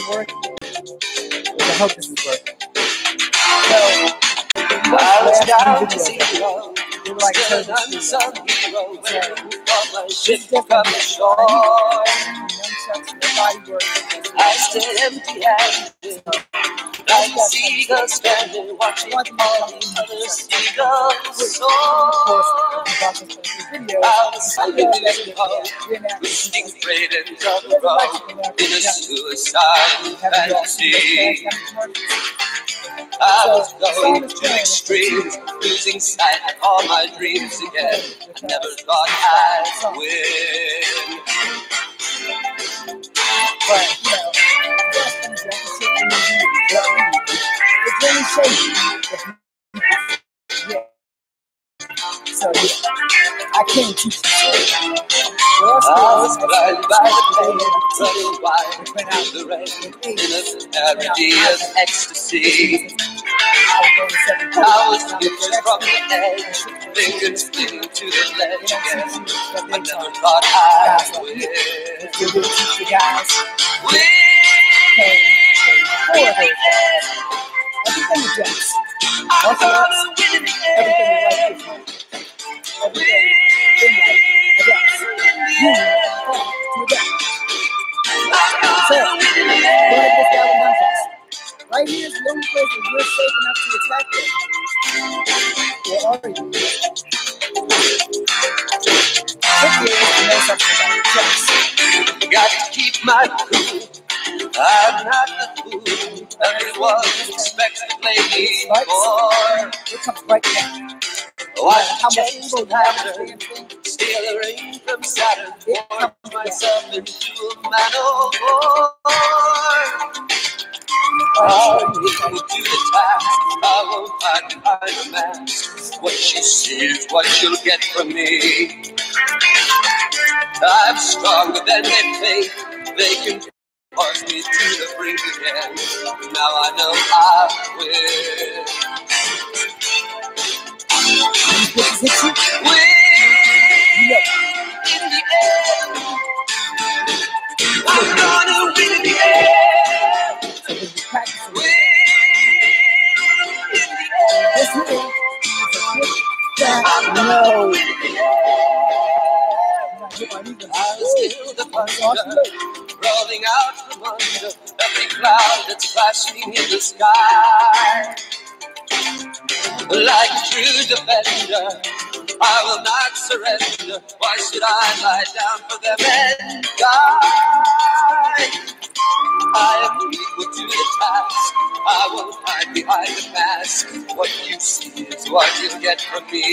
is working. Which I hope this is working. So, last video, they were like unsung hero my ship come ashore. I stay empty-handed, like seagulls standing, watching all the other seagulls soar. I was living home, listening Braden's on the road in a suicide fantasy. I was going to extremes, losing sight of all my dreams again. I never thought I'd win. But, you know, it's really shady. Yeah. So, yeah, I can't teach you. I was blinded by the pain, running wild through the rain, in a parody of ecstasy. I was lifted from the edge, fingers clinging to the ledge again. I never thought I'd win. Everything is just. I'm gonna win in the end. Everything is just. So, what is this guy with right here is the only place that you're safe enough to attack them. Where are you? Got to keep my cool. I'm not the fool everyone expects to play me for. It comes right now. Watch change the pattern, steal a ring from Saturn, forge myself into a man of war. I'll do the task, I won't hide behind a mask. What you see is what you'll get from me. I'm stronger than they think, they can force me to the brink again. Now I know I will. Win in the end. I'm gonna win in the end. Win in the end. I'm gonna win in the end. I was still the thunder, rolling out from under every cloud that's flashing in the sky. Like a true defender, I will not surrender. Why should I lie down for them and die? I am equal to the task. I won't hide behind the mask. What you see is what you get from me.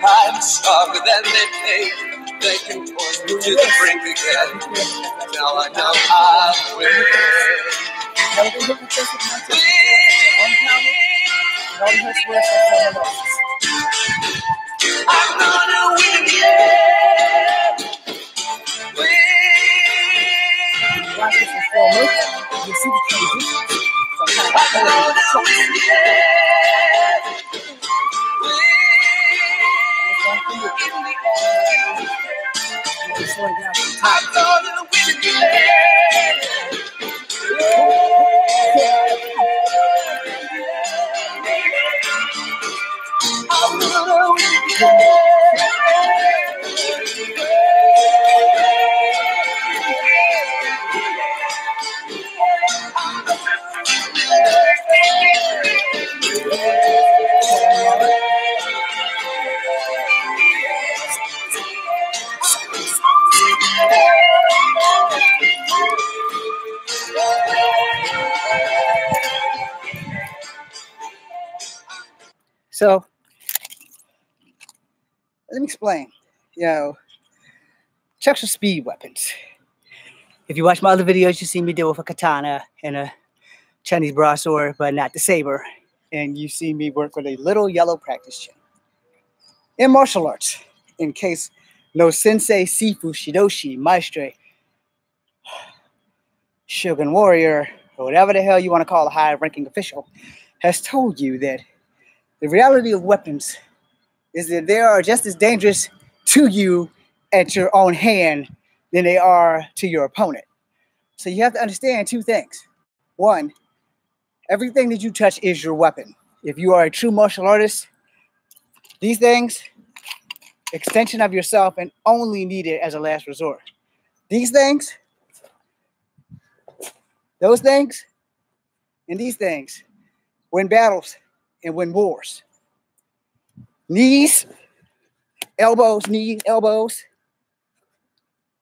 I'm stronger than they think. They can force me to the brink again. Now I know I will. I'm gonna win in the end. Win. Watch this in slow motion. You see the transitions. I'm gonna win in the end. Win in the end. I'm gonna win in the end. I'm gonna win in the end. So, let me explain. Chucks are speed weapons. If you watch my other videos, you see me deal with a katana and a Chinese broadsword, but not the saber. And you see me work with a little yellow practice chin. In martial arts, in case no sensei, sifu, shidoshi, maestre, shogun warrior, or whatever the hell you want to call a high-ranking official, has told you that the reality of weapons is that they are just as dangerous to you at your own hand than they are to your opponent. So you have to understand two things. One, everything that you touch is your weapon. If you are a true martial artist, these things, extension of yourself and only needed as a last resort. These things, those things, and these things win battles and win wars. Knees, elbows,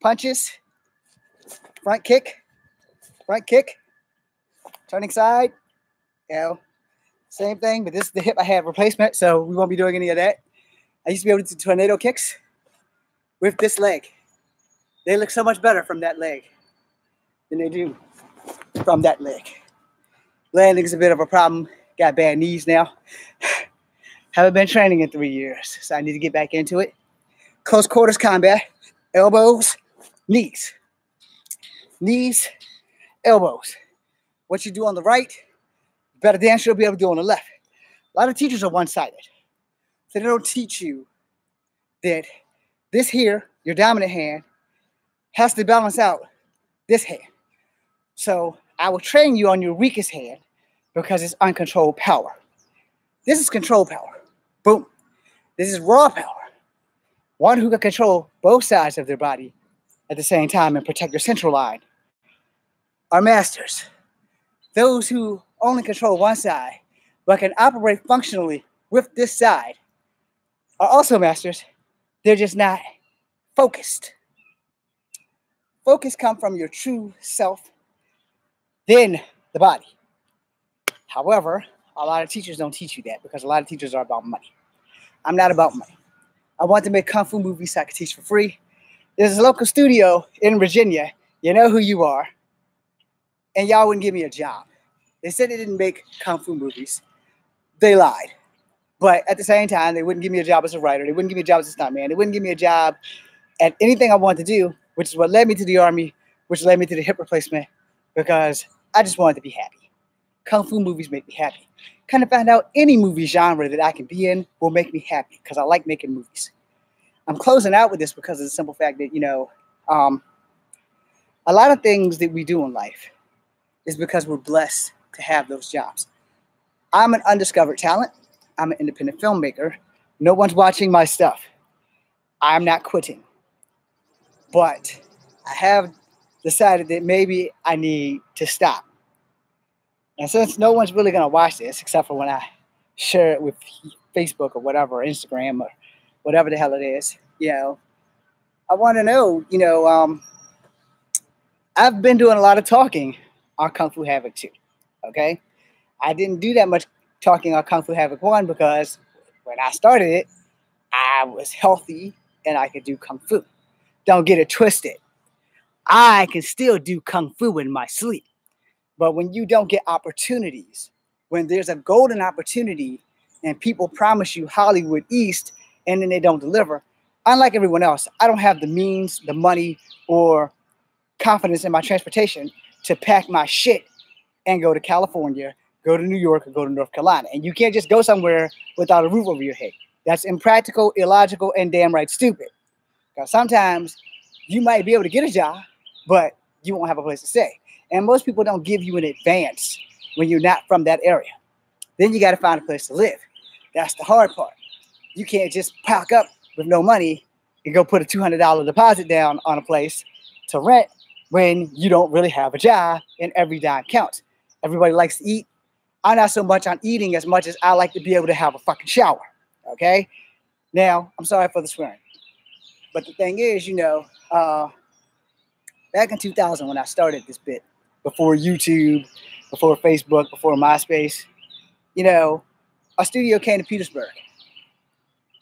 punches, front kick, turning side, same thing, but this is the hip I have replacement, so we won't be doing any of that. I used to be able to do tornado kicks with this leg. They look so much better from that leg than they do from that leg. Landing is a bit of a problem. Got bad knees now. Haven't been training in 3 years, so I need to get back into it. Close quarters combat, elbows, knees, elbows. What you do on the right, better damn sure be able to do on the left. A lot of teachers are one-sided. So they don't teach you that this here, your dominant hand, has to balance out this hand. So I will train you on your weakest hand because it's uncontrolled power. This is control power. Boom. This is raw power. One who can control both sides of their body at the same time and protect their central line are masters. Those who only control one side but can operate functionally with this side are also masters. They're just not focused. Focus comes from your true self, then the body. However, a lot of teachers don't teach you that because a lot of teachers are about money. I'm not about money. I want to make Kung Fu movies so I can teach for free. There's a local studio in Virginia. You know who you are. And y'all wouldn't give me a job. They said they didn't make Kung Fu movies. They lied. But at the same time, they wouldn't give me a job as a writer. They wouldn't give me a job as a stuntman. They wouldn't give me a job at anything I wanted to do, which is what led me to the Army, which led me to the hip replacement, because I just wanted to be happy. Kung Fu movies make me happy. Kind of found out any movie genre that I can be in will make me happy because I like making movies. I'm closing out with this because of the simple fact that, a lot of things that we do in life is because we're blessed to have those jobs. I'm an undiscovered talent. I'm an independent filmmaker. No one's watching my stuff. I'm not quitting. But I have decided that maybe I need to stop. And since no one's really going to watch this, except for when I share it with Facebook or whatever, or Instagram or whatever the hell it is, I want to know, I've been doing a lot of talking on Kung Fu Havoc 2, okay? I didn't do that much talking on Kung Fu Havoc 1 because when I started it, I was healthy and I could do Kung Fu. Don't get it twisted. I can still do Kung Fu in my sleep. But when you don't get opportunities, when there's a golden opportunity and people promise you Hollywood East and then they don't deliver, unlike everyone else, I don't have the means, the money, or confidence in my transportation to pack my shit and go to California, go to New York, or go to North Carolina. And you can't just go somewhere without a roof over your head. That's impractical, illogical, and damn right stupid. Because sometimes you might be able to get a job, but you won't have a place to stay. And most people don't give you an advance when you're not from that area. Then you got to find a place to live. That's the hard part. You can't just pack up with no money and go put a $200 deposit down on a place to rent when you don't really have a job and every dime counts. Everybody likes to eat. I'm not so much on eating as much as I like to be able to have a fucking shower. Okay? Now, I'm sorry for the swearing. But the thing is, back in 2000 when I started this bit, before YouTube, before Facebook, before MySpace, a studio came to Petersburg.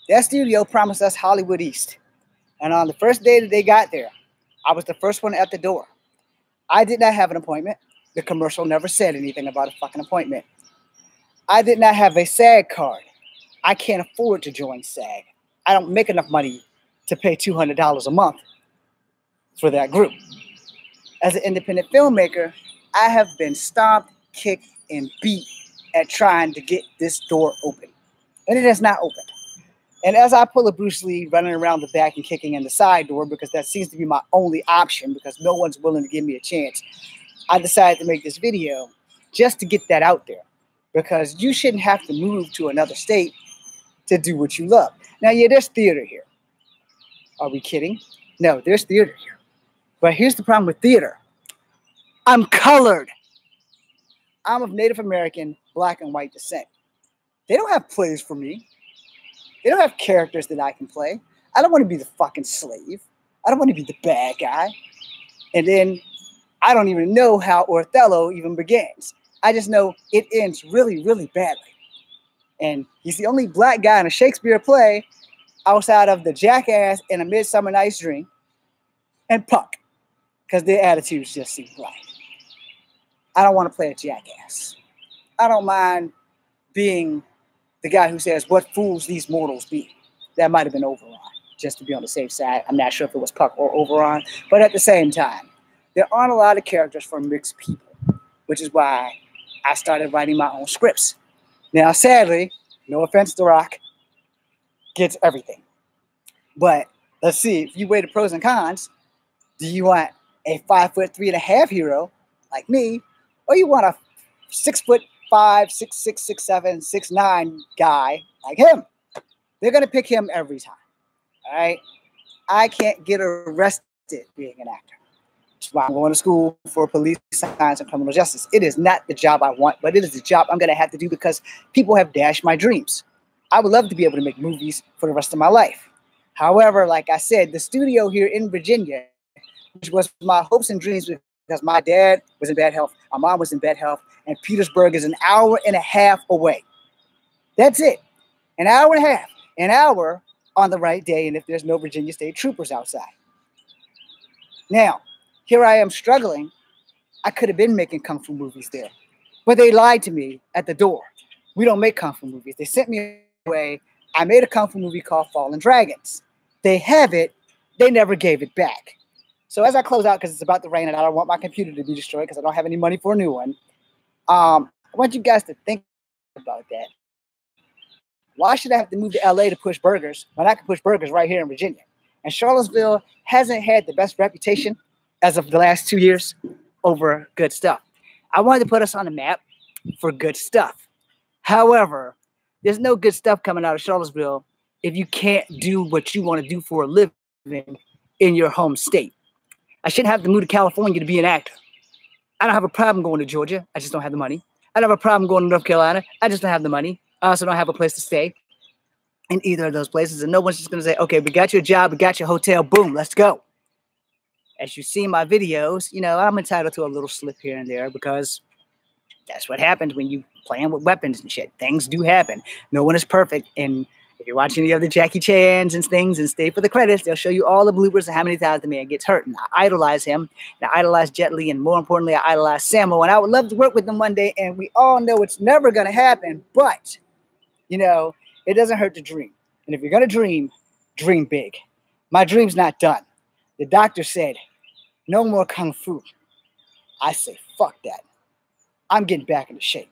That studio promised us Hollywood East. And on the first day that they got there, I was the first one at the door. I did not have an appointment. The commercial never said anything about a fucking appointment. I did not have a SAG card. I can't afford to join SAG. I don't make enough money to pay $200 a month for that group. As an independent filmmaker, I have been stomped, kicked, and beat at trying to get this door open. And it has not opened. And as I pull a Bruce Lee running around the back and kicking in the side door, because that seems to be my only option because no one's willing to give me a chance, I decided to make this video just to get that out there, because you shouldn't have to move to another state to do what you love. Now, yeah, there's theater here. Are we kidding? No, there's theater here. But here's the problem with theater. I'm colored. I'm of Native American, black, and white descent. They don't have plays for me. They don't have characters that I can play. I don't want to be the fucking slave. I don't want to be the bad guy. And then I don't even know how Othello even begins. I just know it ends really, really badly. And he's the only black guy in a Shakespeare play outside of the Jackass in A Midsummer Night's Dream and Puck, because their attitudes just seem black. I don't want to play a jackass. I don't mind being the guy who says, "What fools these mortals be." That might have been Oberon, just to be on the safe side. I'm not sure if it was Puck or Oberon, but at the same time, there aren't a lot of characters for mixed people, which is why I started writing my own scripts. Now, sadly, no offense to Rock, gets everything. But let's see, if you weigh the pros and cons, do you want a 5'3.5" hero like me, or you want a 6'5", 6'6", 6'7", 6'9" guy like him? They're gonna pick him every time. All right, I can't get arrested being an actor. That's why I'm going to school for police science and criminal justice. It is not the job I want, but it is the job I'm gonna have to do because people have dashed my dreams. I would love to be able to make movies for the rest of my life. However, like I said, the studio here in Virginia, which was my hopes and dreams because my dad was in bad health, my mom was in bad health, and Petersburg is an hour and a half away. That's it. An hour and a half. An hour on the right day, and if there's no Virginia State Troopers outside. Now, here I am struggling. I could have been making Kung Fu movies there, but they lied to me at the door. We don't make Kung Fu movies. They sent me away. I made a Kung Fu movie called Fallen Dragons. They have it. They never gave it back. So as I close out, because it's about to rain and I don't want my computer to be destroyed because I don't have any money for a new one, I want you guys to think about that. Why should I have to move to LA to push burgers when I can push burgers right here in Virginia? And Charlottesville hasn't had the best reputation as of the last 2 years over good stuff. I wanted to put us on the map for good stuff. However, there's no good stuff coming out of Charlottesville if you can't do what you want to do for a living in your home state. I shouldn't have to move to California to be an actor. I don't have a problem going to Georgia. I just don't have the money. I don't have a problem going to North Carolina. I just don't have the money. I also don't have a place to stay in either of those places. And no one's just going to say, okay, we got your job, we got your hotel, boom, let's go. As you see in my videos, you know, I'm entitled to a little slip here and there because that's what happens when you playing with weapons and shit. Things do happen. No one is perfect. And if you're watching the other Jackie Chans and things and stay for the credits, they'll show you all the bloopers and how many times the man gets hurt. And I idolize him. And I idolize Jet Li. And more importantly, I idolize Sammo. And I would love to work with them one day. And we all know it's never going to happen. But, you know, it doesn't hurt to dream. And if you're going to dream, dream big. My dream's not done. The doctor said, no more Kung Fu. I say, fuck that. I'm getting back into shape.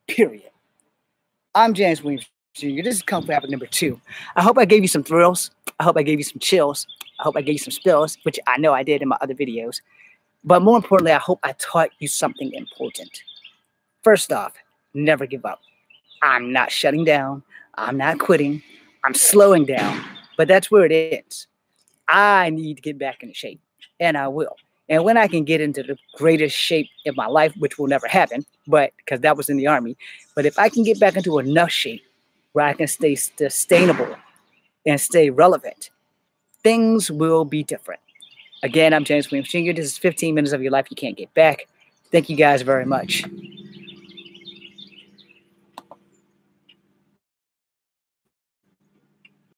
Period. I'm James Williams Jr. This is Kung Fu Habit number 2. I hope I gave you some thrills. I hope I gave you some chills. I hope I gave you some spills, which I know I did in my other videos. But more importantly, I hope I taught you something important. First off, never give up. I'm not shutting down. I'm not quitting. I'm slowing down. But that's where it ends. I need to get back into shape. And I will. And when I can get into the greatest shape in my life, which will never happen, but because that was in the Army, but if I can get back into enough shape where I can stay sustainable and stay relevant, things will be different. Again, I'm James Williams Jr. This is 15 minutes of your life you can't get back. Thank you guys very much.